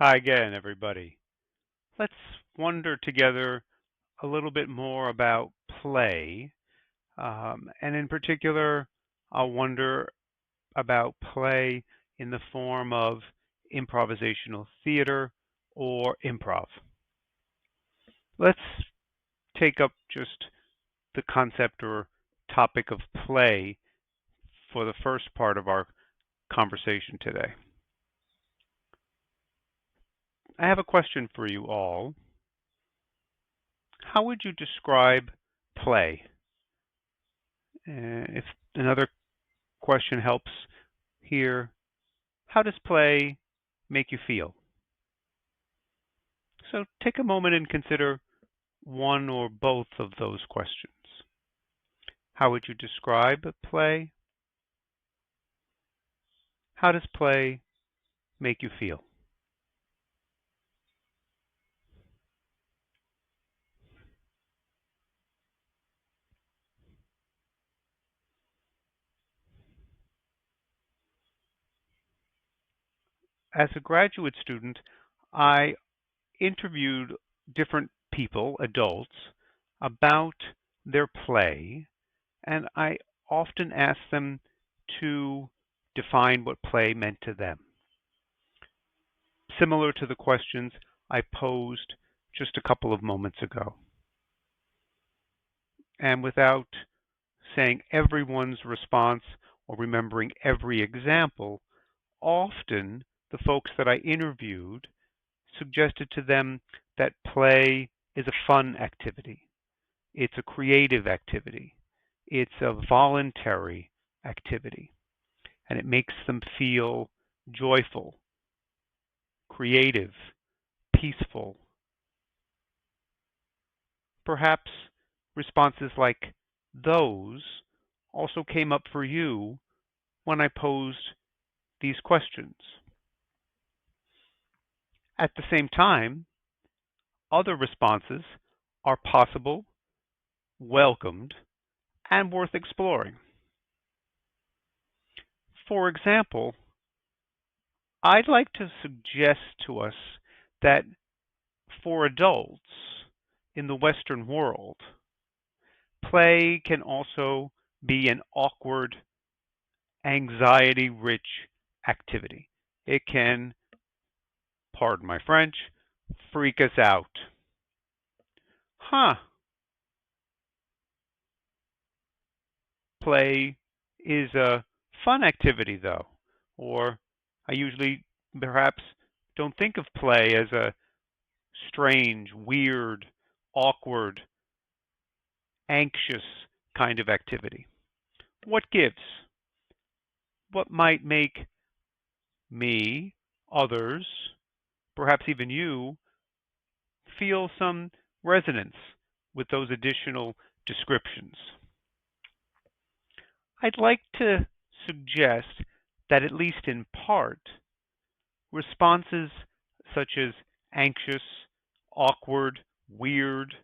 Hi again, everybody. Let's wonder together a little bit more about play. And in particular, I'll wonder about play in the form of improvisational theater or improv. Let's take up just the concept or topic of play for the first part of our conversation today. I have a question for you all. How would you describe play? If another question helps here, how does play make you feel? So take a moment and consider one or both of those questions. How would you describe play? How does play make you feel? As a graduate student, I interviewed different people, adults, about their play, and I often asked them to define what play meant to them, similar to the questions I posed just a couple of moments ago. And without saying everyone's response or remembering every example, often the folks that I interviewed suggested to them that play is a fun activity. It's a creative activity. It's a voluntary activity. And it makes them feel joyful, creative, peaceful. Perhaps responses like those also came up for you when I posed these questions. At the same time, other responses are possible, welcomed, and worth exploring. For example, I'd like to suggest to us that for adults in the Western world, play can also be an awkward, anxiety-rich activity. It can, pardon my French, freak us out. Huh, play is a fun activity though, or I usually perhaps don't think of play as a strange, weird, awkward, anxious kind of activity. What gives? What might make me, others, perhaps even you, feel some resonance with those additional descriptions? I'd like to suggest that, at least in part, responses such as anxious, awkward, weird,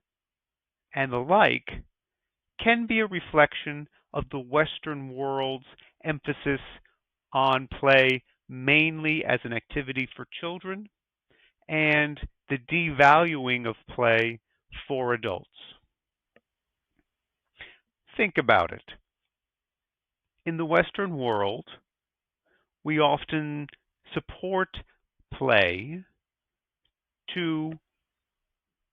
and the like can be a reflection of the Western world's emphasis on play mainly as an activity for children and the devaluing of play for adults. Think about it. In the Western world, we often support play to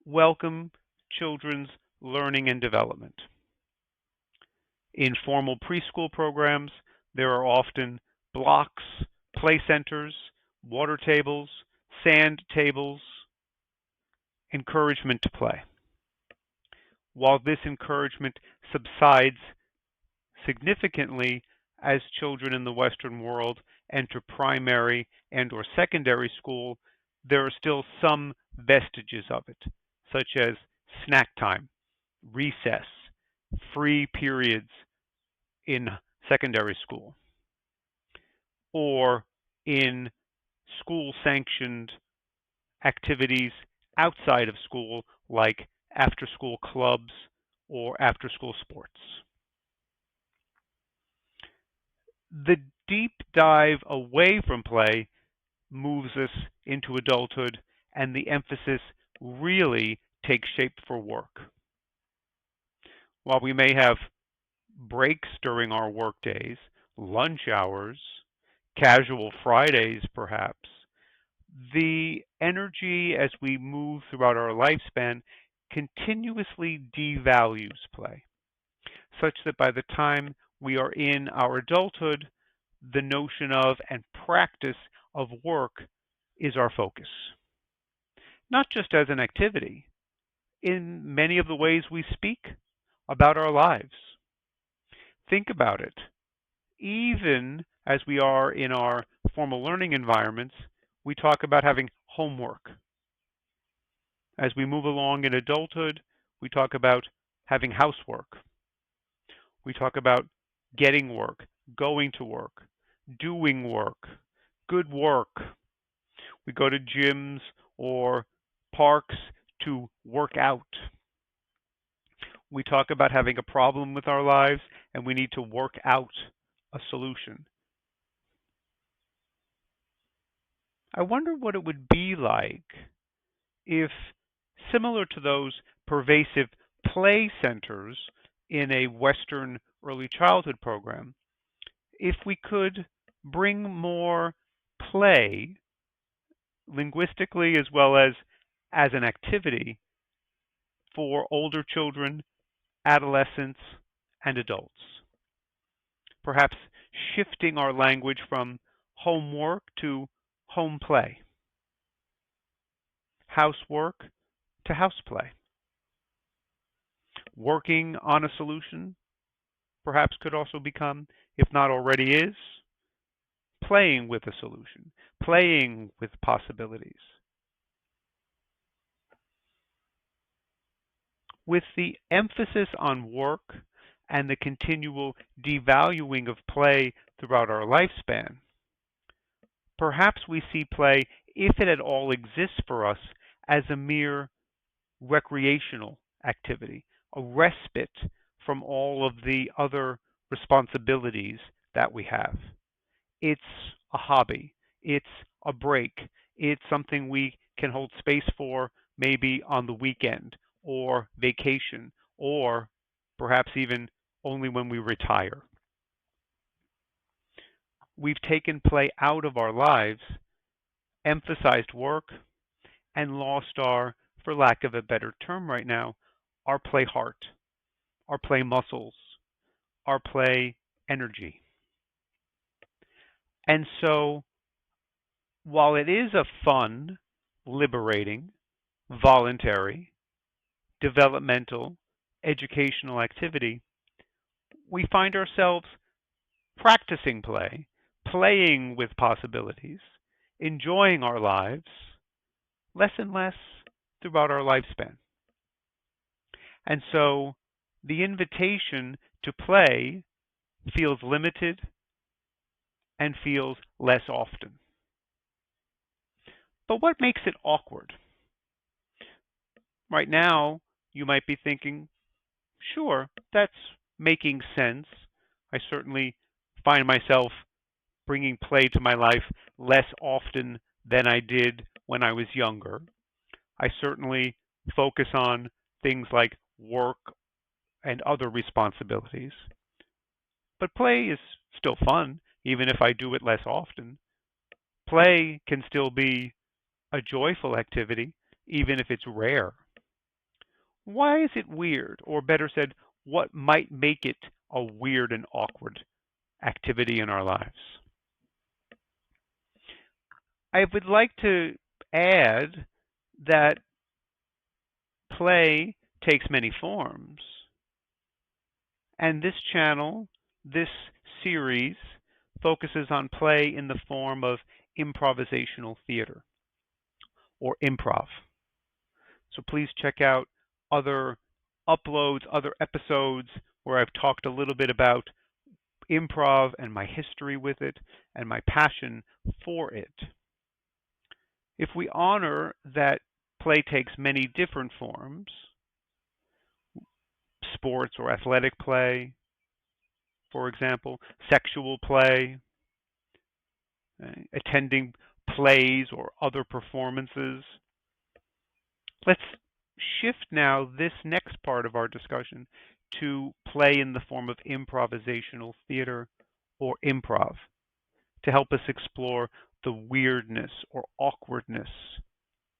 welcome children's learning and development. In formal preschool programs, there are often blocks, play centers, water tables, sand tables, encouragement to play. While this encouragement subsides significantly as children in the Western world enter primary and or secondary school, there are still some vestiges of it, such as snack time, recess, free periods in secondary school, or in school-sanctioned activities outside of school, like after-school clubs or after-school sports. The deep dive away from play moves us into adulthood and the emphasis really takes shape for work. While we may have breaks during our work days, lunch hours, casual Fridays perhaps, the energy as we move throughout our lifespan continuously devalues play, such that by the time we are in our adulthood, the notion of and practice of work is our focus. Not just as an activity, in many of the ways we speak about our lives. Think about it. Even as we are in our formal learning environments, we talk about having homework. As we move along in adulthood, we talk about having housework. We talk about getting work, going to work, doing work, good work. We go to gyms or parks to work out. We talk about having a problem with our lives and we need to work out a solution. I wonder what it would be like if, similar to those pervasive play centers in a Western early childhood program, if we could bring more play linguistically as an activity for older children, adolescents, and adults. Perhaps shifting our language from homework to home play, housework to house play. Working on a solution perhaps could also become, if not already is, playing with a solution, playing with possibilities. With the emphasis on work and the continual devaluing of play throughout our lifespan, perhaps we see play, if it at all exists for us, as a mere recreational activity, a respite from all of the other responsibilities that we have. It's a hobby. It's a break. It's something we can hold space for maybe on the weekend or vacation or perhaps even only when we retire. We've taken play out of our lives, emphasized work, and lost our, for lack of a better term right now, our play heart, our play muscles, our play energy. And so while it is a fun, liberating, voluntary, developmental, educational activity, we find ourselves practicing play, playing with possibilities, enjoying our lives less and less throughout our lifespan. And so the invitation to play feels limited and feels less often. But what makes it awkward? Right now, you might be thinking, sure, that's making sense. I certainly find myself bringing play to my life less often than I did when I was younger. I certainly focus on things like work and other responsibilities. But play is still fun, even if I do it less often. Play can still be a joyful activity, even if it's rare. Why is it weird? Or better said, what might make it a weird and awkward activity in our lives? I would like to add that play takes many forms. And this channel, this series, focuses on play in the form of improvisational theater or improv. So please check out other uploads, other episodes where I've talked a little bit about improv and my history with it and my passion for it. If we honor that play takes many different forms, sports or athletic play, for example, sexual play, attending plays or other performances. Let's shift now this next part of our discussion to play in the form of improvisational theater or improv to help us explore the weirdness or awkwardness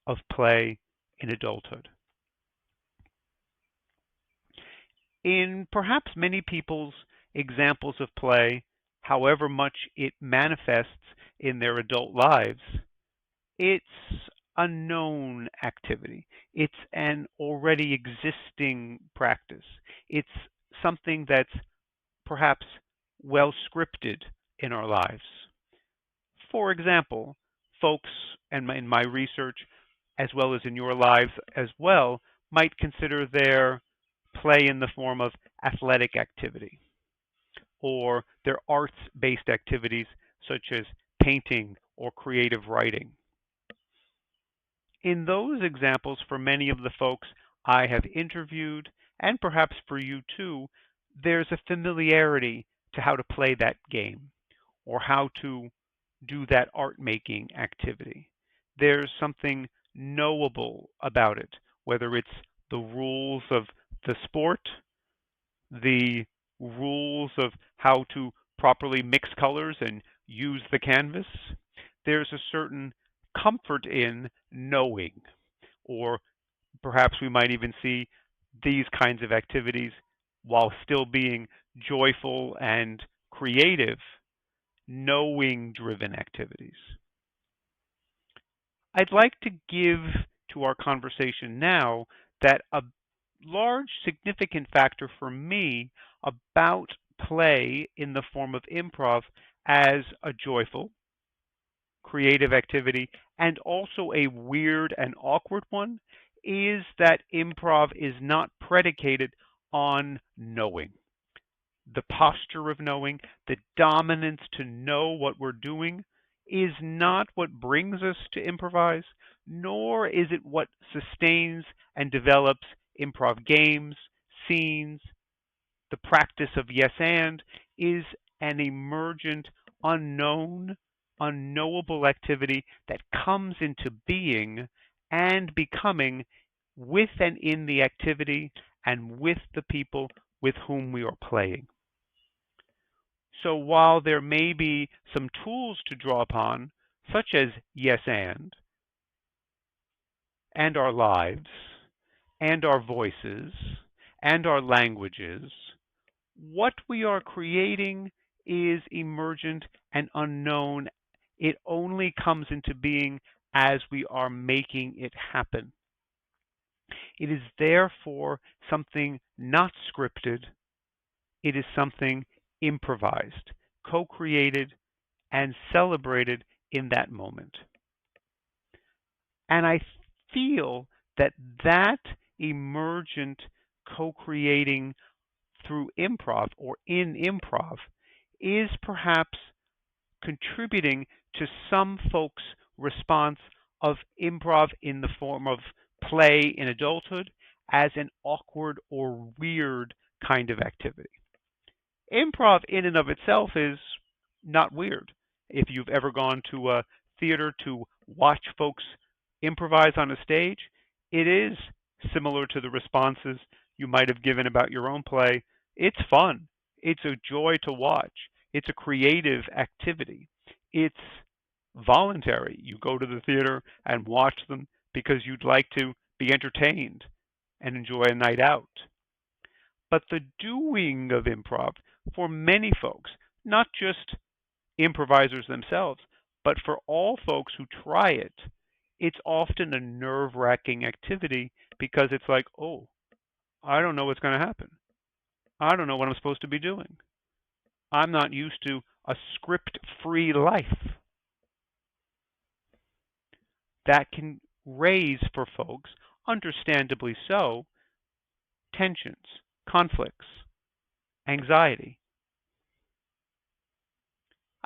of play in adulthood. In perhaps many people's examples of play, however much it manifests in their adult lives, it's a known activity. It's an already existing practice. It's something that's perhaps well scripted in our lives. For example, folks, and in my research, as well as in your lives as well, might consider their play in the form of athletic activity or their arts-based activities such as painting or creative writing. In those examples, for many of the folks I have interviewed, and perhaps for you too, there's a familiarity to how to play that game or how to do that art making activity. There's something knowable about it, whether it's the rules of the sport, the rules of how to properly mix colors and use the canvas. There's a certain comfort in knowing, or perhaps we might even see these kinds of activities while still being joyful and creative, knowing driven activities. I'd like to give to our conversation now that a large significant factor for me about play in the form of improv as a joyful, creative activity and also a weird and awkward one is that improv is not predicated on knowing. The posture of knowing, the dominance to know what we're doing is not what brings us to improvise, nor is it what sustains and develops improv games, scenes. The practice of yes and is an emergent, unknown, unknowable activity that comes into being and becoming with and in the activity and with the people with whom we are playing. So while there may be some tools to draw upon, such as yes and our lives, and our voices, and our languages, what we are creating is emergent and unknown. It only comes into being as we are making it happen. It is therefore something not scripted. It is something improvised, co-created, and celebrated in that moment. And I feel that that emergent co-creating through improv or in improv is perhaps contributing to some folks' response of improv in the form of play in adulthood as an awkward or weird kind of activity. Improv in and of itself is not weird. If you've ever gone to a theater to watch folks improvise on a stage, it is similar to the responses you might have given about your own play. It's fun. It's a joy to watch. It's a creative activity. It's voluntary. You go to the theater and watch them because you'd like to be entertained and enjoy a night out. But the doing of improv for many folks, not just improvisers themselves, but for all folks who try it, it's often a nerve-wracking activity because it's like, oh, I don't know what's going to happen. I don't know what I'm supposed to be doing. I'm not used to a script-free life. That can raise for folks, understandably so, tensions, conflicts, anxiety.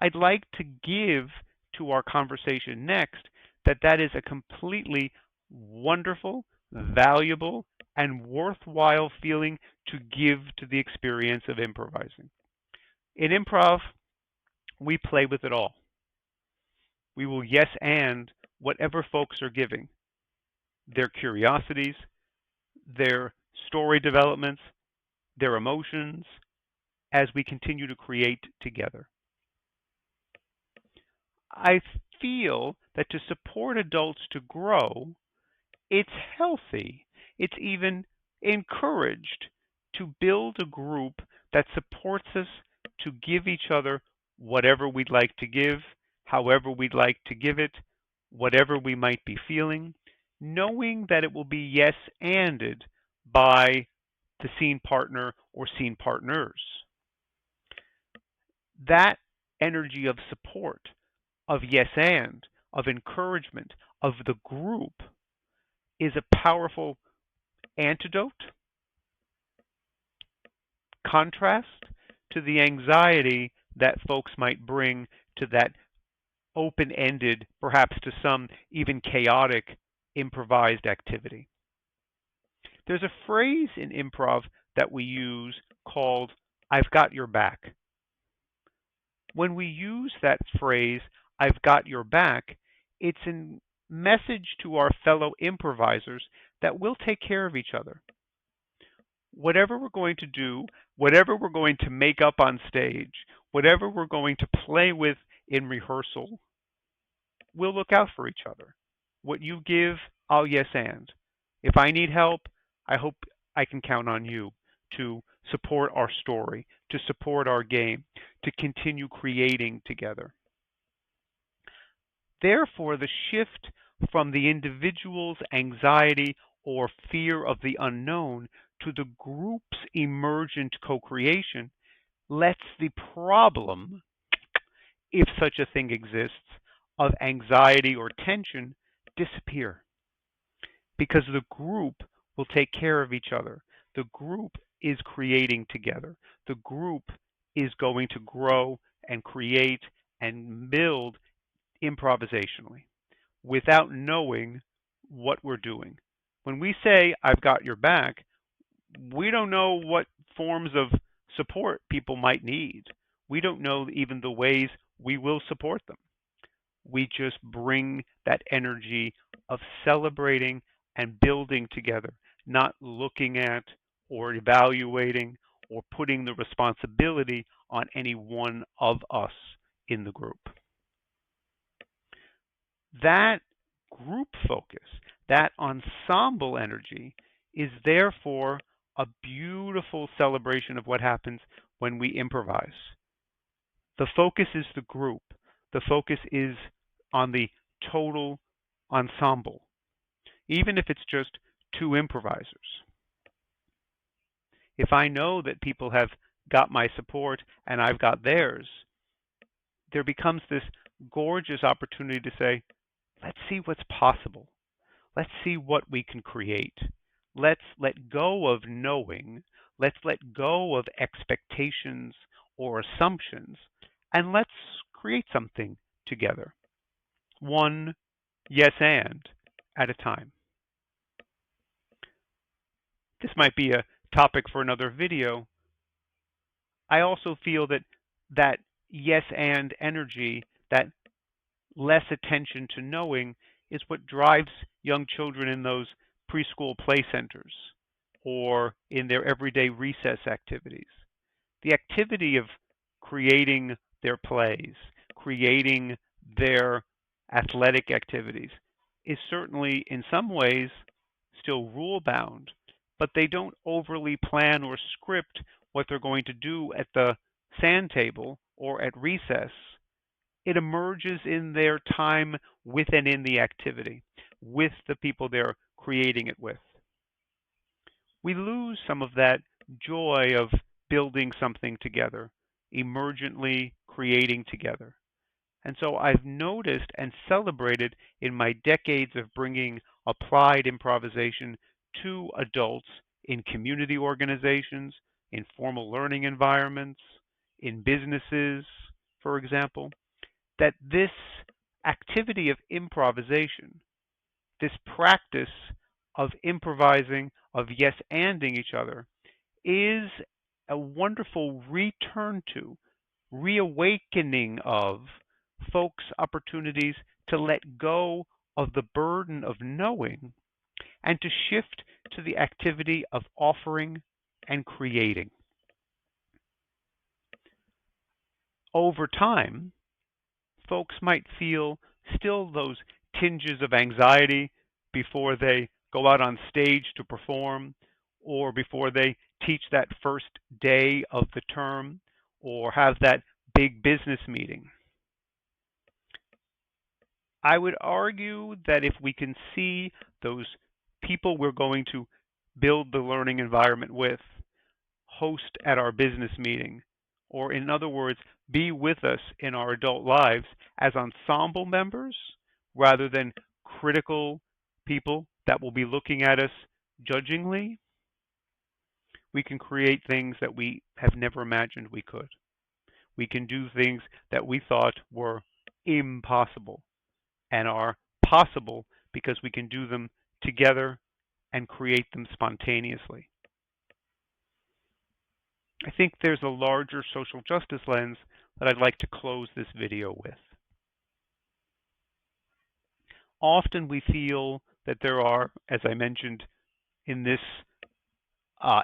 I'd like to give to our conversation next that that is a completely wonderful, valuable, and worthwhile feeling to give to the experience of improvising. In improv, we play with it all. We will yes and whatever folks are giving, their curiosities, their story developments, their emotions, as we continue to create together. I feel that to support adults to grow, it's healthy, it's even encouraged to build a group that supports us to give each other whatever we'd like to give, however we'd like to give it, whatever we might be feeling, knowing that it will be yes anded by the scene partner or scene partners. That energy of support, of yes and, of encouragement, of the group is a powerful antidote, contrast to the anxiety that folks might bring to that open ended, perhaps to some even chaotic, improvised activity. There's a phrase in improv that we use called, I've got your back. When we use that phrase, I've got your back, it's a message to our fellow improvisers that we'll take care of each other. Whatever we're going to do, whatever we're going to make up on stage, whatever we're going to play with in rehearsal, we'll look out for each other. What you give, I'll yes and. If I need help, I hope I can count on you to support our story, to support our game, to continue creating together. Therefore, the shift from the individual's anxiety or fear of the unknown to the group's emergent co-creation lets the problem, if such a thing exists, of anxiety or tension disappear. Because the group will take care of each other. The group is creating together. The group is going to grow and create and build improvisationally without knowing what we're doing. When we say, I've got your back, we don't know what forms of support people might need. We don't know even the ways we will support them. We just bring that energy of celebrating and building together, not looking at or evaluating or putting the responsibility on any one of us in the group. That group focus, that ensemble energy, is therefore a beautiful celebration of what happens when we improvise. The focus is the group. The focus is on the total ensemble, even if it's just two improvisers. If I know that people have got my support and I've got theirs, there becomes this gorgeous opportunity to say, let's see what's possible. Let's see what we can create. Let's let go of knowing. Let's let go of expectations or assumptions, and let's create something together. One yes and at a time. This might be a topic for another video. I also feel that that yes and energy, that less attention to knowing, is what drives young children in those preschool play centers or in their everyday recess activities. The activity of creating their plays, creating their athletic activities is certainly in some ways still rule bound, but they don't overly plan or script what they're going to do at the sand table or at recess. It emerges in their time with and in the activity, with the people they're creating it with. We lose some of that joy of building something together, emergently creating together. And so I've noticed and celebrated in my decades of bringing applied improvisation to adults in community organizations, in formal learning environments, in businesses, for example, that this activity of improvisation, this practice of improvising, of yes anding each other, is a wonderful return to, reawakening of folks opportunities to let go of the burden of knowing and to shift to the activity of offering and creating. Over time, folks might feel still those tinges of anxiety before they go out on stage to perform or before they teach that first day of the term or have that big business meeting. I would argue that if we can see those people we're going to build the learning environment with host at our business meeting, or in other words, be with us in our adult lives as ensemble members rather than critical people that will be looking at us judgingly, we can create things that we have never imagined we could. We can do things that we thought were impossible and are possible because we can do them together and create them spontaneously. I think there's a larger social justice lens that I'd like to close this video with. Often we feel that there are, as I mentioned in this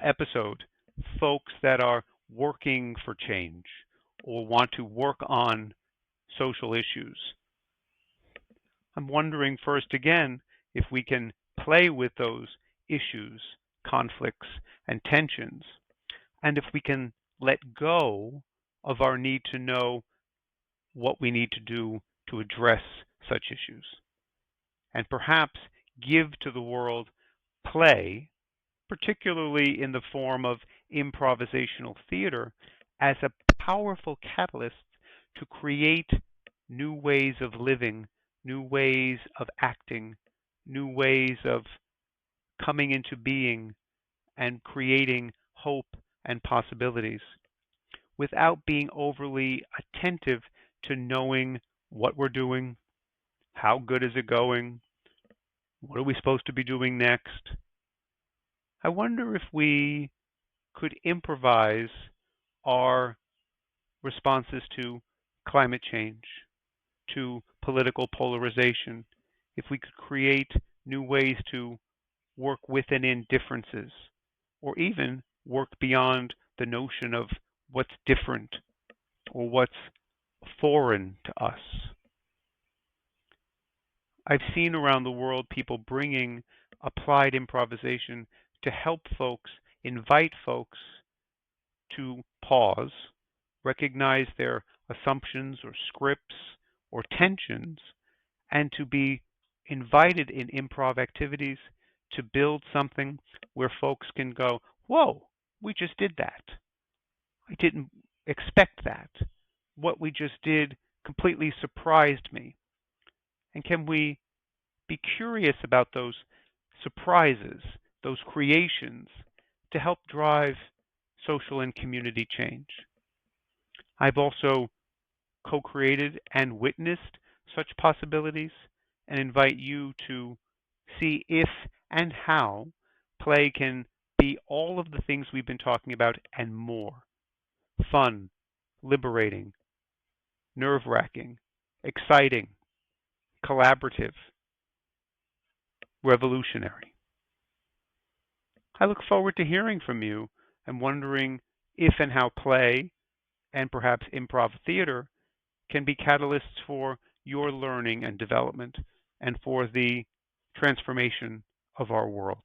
episode, folks that are working for change or want to work on social issues. I'm wondering first again if we can play with those issues, conflicts, and tensions, and if we can let go of our need to know what we need to do to address such issues, and perhaps give to the world play, particularly in the form of improvisational theater, as a powerful catalyst to create new ways of living, new ways of acting, new ways of coming into being and creating hope and possibilities without being overly attentive to knowing what we're doing, how good is it going, what are we supposed to be doing next. I wonder if we could improvise our responses to climate change, to political polarization, if we could create new ways to work with and in differences, or even work beyond the notion of what's different or what's foreign to us. I've seen around the world people bringing applied improvisation to help folks, invite folks to pause, recognize their assumptions or scripts or tensions, and to be invited in improv activities to build something where folks can go, whoa, we just did that. I didn't expect that. What we just did completely surprised me. And can we be curious about those surprises, those creations, to help drive social and community change? I've also co-created and witnessed such possibilities and invite you to see if and how play can be all of the things we've been talking about and more. Fun, liberating, nerve-wracking, exciting, collaborative, revolutionary. I look forward to hearing from you and wondering if and how play and perhaps improv theater can be catalysts for your learning and development and for the transformation of our world.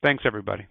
Thanks, everybody.